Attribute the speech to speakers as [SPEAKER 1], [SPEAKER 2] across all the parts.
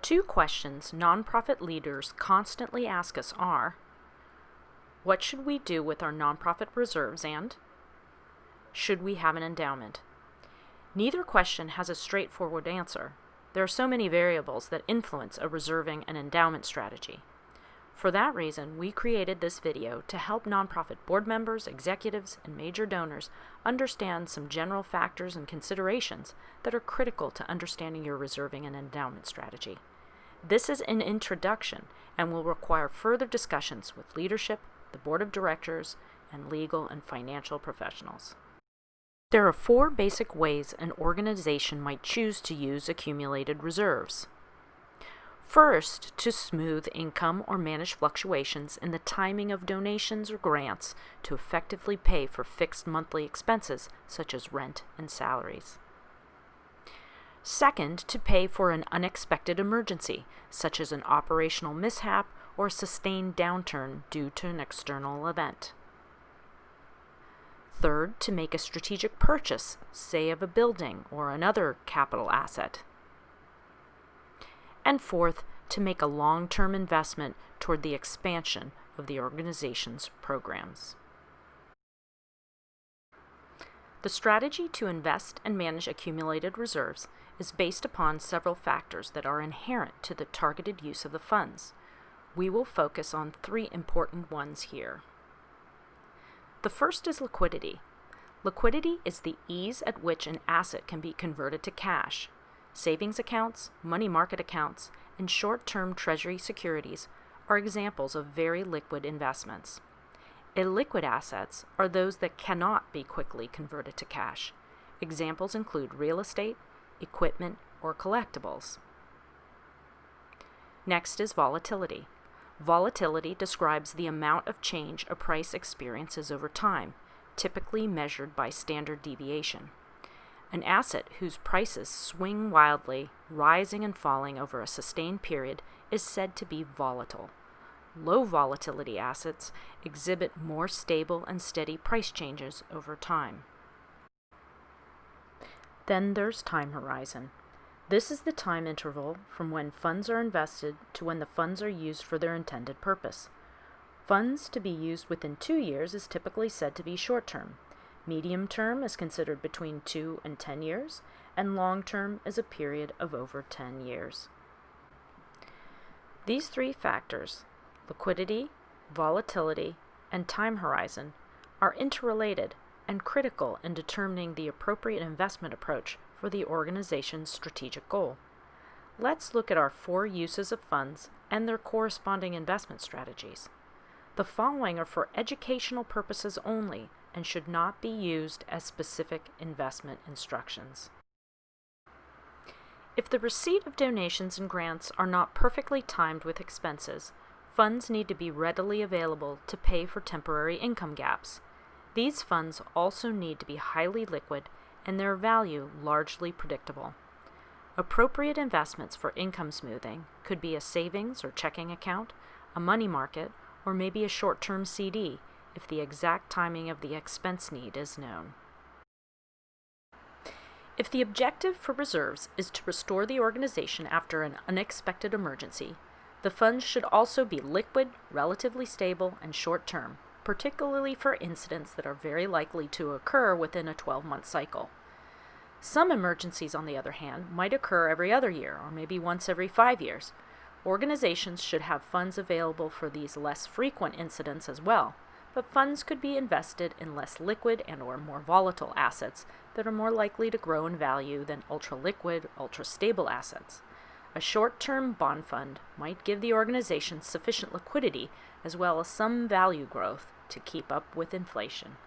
[SPEAKER 1] Two questions nonprofit leaders constantly ask us are, what should we do with our nonprofit reserves, and should we have an endowment? Neither question has a straightforward answer. There are so many variables that influence a reserving and endowment strategy. For that reason, we created this video to help nonprofit board members, executives, and major donors understand some general factors and considerations that are critical to understanding your reserving and endowment strategy. This is an introduction and will require further discussions with leadership, the board of directors, and legal and financial professionals. There are 4 basic ways an organization might choose to use accumulated reserves. First, to smooth income or manage fluctuations in the timing of donations or grants to effectively pay for fixed monthly expenses such as rent and salaries. Second, to pay for an unexpected emergency, such as an operational mishap or a sustained downturn due to an external event. Third, to make a strategic purchase, say of a building or another capital asset. And fourth, to make a long-term investment toward the expansion of the organization's programs. The strategy to invest and manage accumulated reserves is based upon several factors that are inherent to the targeted use of the funds. We will focus on 3 important ones here. The first is liquidity. Liquidity is the ease at which an asset can be converted to cash. Savings accounts, money market accounts, and short-term treasury securities are examples of very liquid investments. Illiquid assets are those that cannot be quickly converted to cash. Examples include real estate, equipment, or collectibles. Next is volatility. Volatility describes the amount of change a price experiences over time, typically measured by standard deviation. An asset whose prices swing wildly, rising and falling over a sustained period, is said to be volatile. Low volatility assets exhibit more stable and steady price changes over time. Then there's time horizon. This is the time interval from when funds are invested to when the funds are used for their intended purpose. Funds to be used within 2 years is typically said to be short-term. Medium term is considered between 2 and 10 years, and long term is a period of over 10 years. These 3 factors, liquidity, volatility, and time horizon, are interrelated and critical in determining the appropriate investment approach for the organization's strategic goal. Let's look at our 4 uses of funds and their corresponding investment strategies. The following are for educational purposes only and should not be used as specific investment instructions. If the receipt of donations and grants are not perfectly timed with expenses, funds need to be readily available to pay for temporary income gaps. These funds also need to be highly liquid and their value largely predictable. Appropriate investments for income smoothing could be a savings or checking account, a money market, or maybe a short-term CD if the exact timing of the expense need is known. If the objective for reserves is to restore the organization after an unexpected emergency, the funds should also be liquid, relatively stable, and short-term, particularly for incidents that are very likely to occur within a 12-month cycle. Some emergencies, on the other hand, might occur every other year, or maybe once every 5 years. Organizations should have funds available for these less frequent incidents as well, but funds could be invested in less liquid and/or more volatile assets that are more likely to grow in value than ultra-liquid, ultra-stable assets. A short-term bond fund might give the organization sufficient liquidity as well as some value growth to keep up with inflation.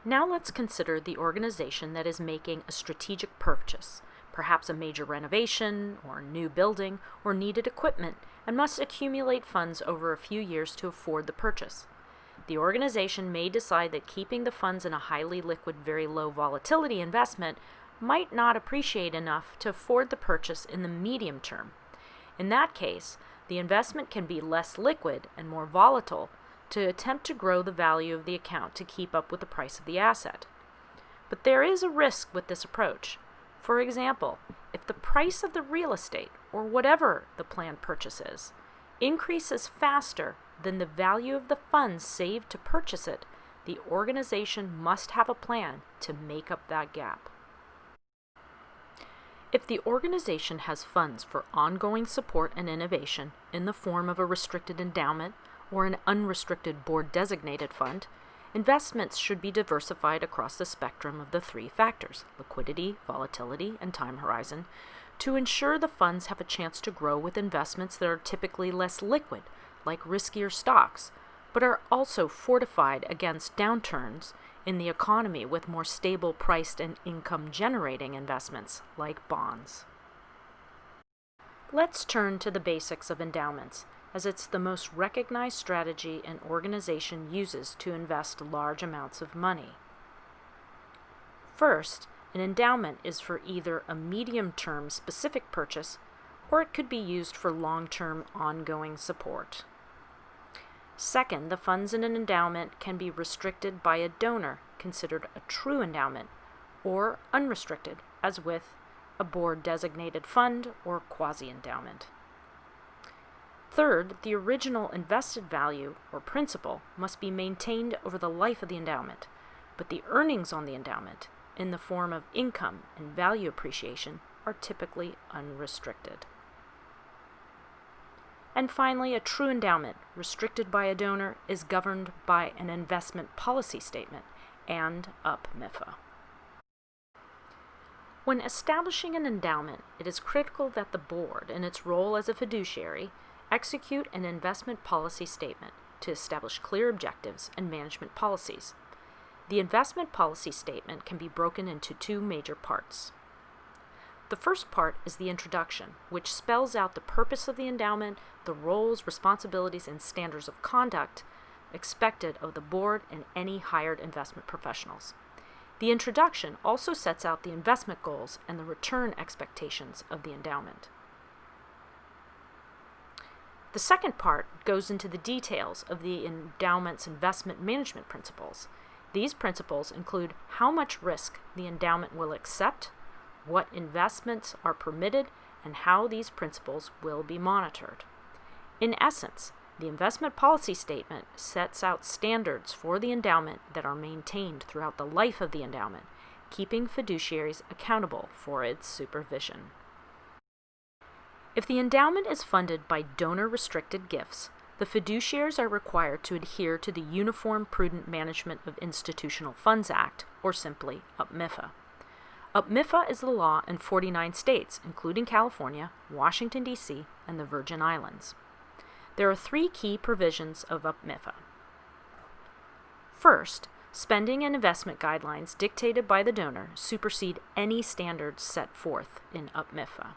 [SPEAKER 1] Now let's consider the organization that is making a strategic purchase, perhaps a major renovation or new building or needed equipment, and must accumulate funds over a few years to afford the purchase. The organization may decide that keeping the funds in a highly liquid, very low volatility investment might not appreciate enough to afford the purchase in the medium term. In that case, the investment can be less liquid and more volatile to attempt to grow the value of the account to keep up with the price of the asset. But there is a risk with this approach. For example, if the price of the real estate, or whatever the planned purchase is, increases faster than the value of the funds saved to purchase it, the organization must have a plan to make up that gap. If the organization has funds for ongoing support and innovation in the form of a restricted endowment or an unrestricted board-designated fund, investments should be diversified across the spectrum of the three factors, liquidity, volatility, and time horizon, to ensure the funds have a chance to grow with investments that are typically less liquid, like riskier stocks, but are also fortified against downturns in the economy with more stable priced and income-generating investments, like bonds. Let's turn to the basics of endowments, as it's the most recognized strategy an organization uses to invest large amounts of money. First, an endowment is for either a medium-term specific purchase, or it could be used for long-term ongoing support. Second, the funds in an endowment can be restricted by a donor, considered a true endowment, or unrestricted, as with a board-designated fund or quasi-endowment. Third, the original invested value, or principal, must be maintained over the life of the endowment, but the earnings on the endowment, in the form of income and value appreciation, are typically unrestricted. And finally, a true endowment, restricted by a donor, is governed by an investment policy statement and UPMIFA. When establishing an endowment, it is critical that the board, in its role as a fiduciary, execute an investment policy statement to establish clear objectives and management policies. The investment policy statement can be broken into two major parts. The first part is the introduction, which spells out the purpose of the endowment, the roles, responsibilities, and standards of conduct expected of the board and any hired investment professionals. The introduction also sets out the investment goals and the return expectations of the endowment. The second part goes into the details of the endowment's investment management principles. These principles include how much risk the endowment will accept, what investments are permitted, and how these principles will be monitored. In essence, the investment policy statement sets out standards for the endowment that are maintained throughout the life of the endowment, keeping fiduciaries accountable for its supervision. If the endowment is funded by donor-restricted gifts, the fiduciaries are required to adhere to the Uniform Prudent Management of Institutional Funds Act, or simply UPMIFA. UPMIFA is the law in 49 states, including California, Washington, D.C., and the Virgin Islands. There are three key provisions of UPMIFA. First, spending and investment guidelines dictated by the donor supersede any standards set forth in UPMIFA.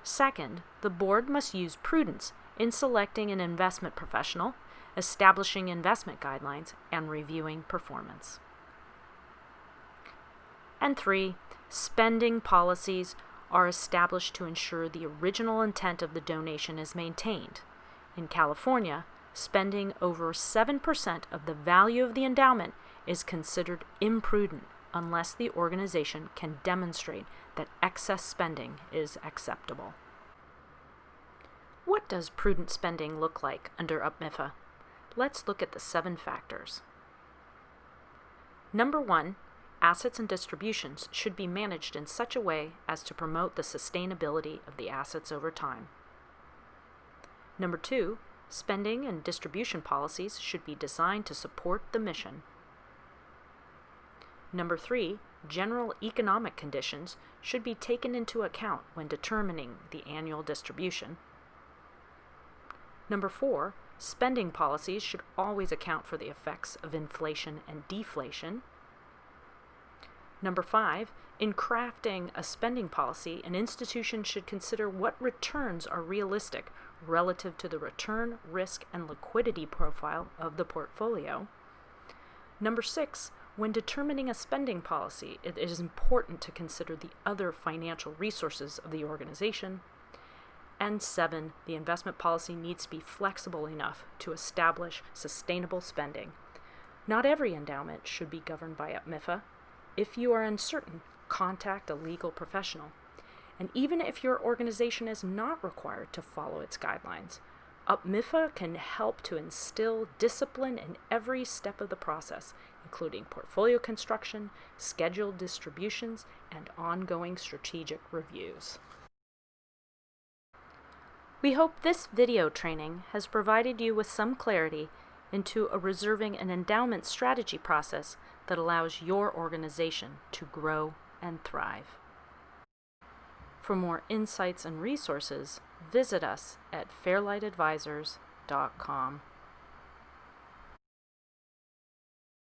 [SPEAKER 1] Second, the board must use prudence in selecting an investment professional, establishing investment guidelines, and reviewing performance. And three, spending policies are established to ensure the original intent of the donation is maintained. In California, spending over 7% of the value of the endowment is considered imprudent unless the organization can demonstrate that excess spending is acceptable. What does prudent spending look like under UPMIFA? Let's look at the 7 factors. Number 1, assets and distributions should be managed in such a way as to promote the sustainability of the assets over time. Number 2, spending and distribution policies should be designed to support the mission. Number 3, general economic conditions should be taken into account when determining the annual distribution. Number 4, spending policies should always account for the effects of inflation and deflation. Number 5, in crafting a spending policy, an institution should consider what returns are realistic relative to the return, risk, and liquidity profile of the portfolio. Number 6, when determining a spending policy, it is important to consider the other financial resources of the organization. And 7, the investment policy needs to be flexible enough to establish sustainable spending. Not every endowment should be governed by UPMIFA, If you are uncertain, contact a legal professional. And even if your organization is not required to follow its guidelines, UPMIFA can help to instill discipline in every step of the process, including portfolio construction, scheduled distributions, and ongoing strategic reviews. We hope this video training has provided you with some clarity into a reserving and endowment strategy process that allows your organization to grow and thrive. For more insights and resources, visit us at fairlightadvisors.com.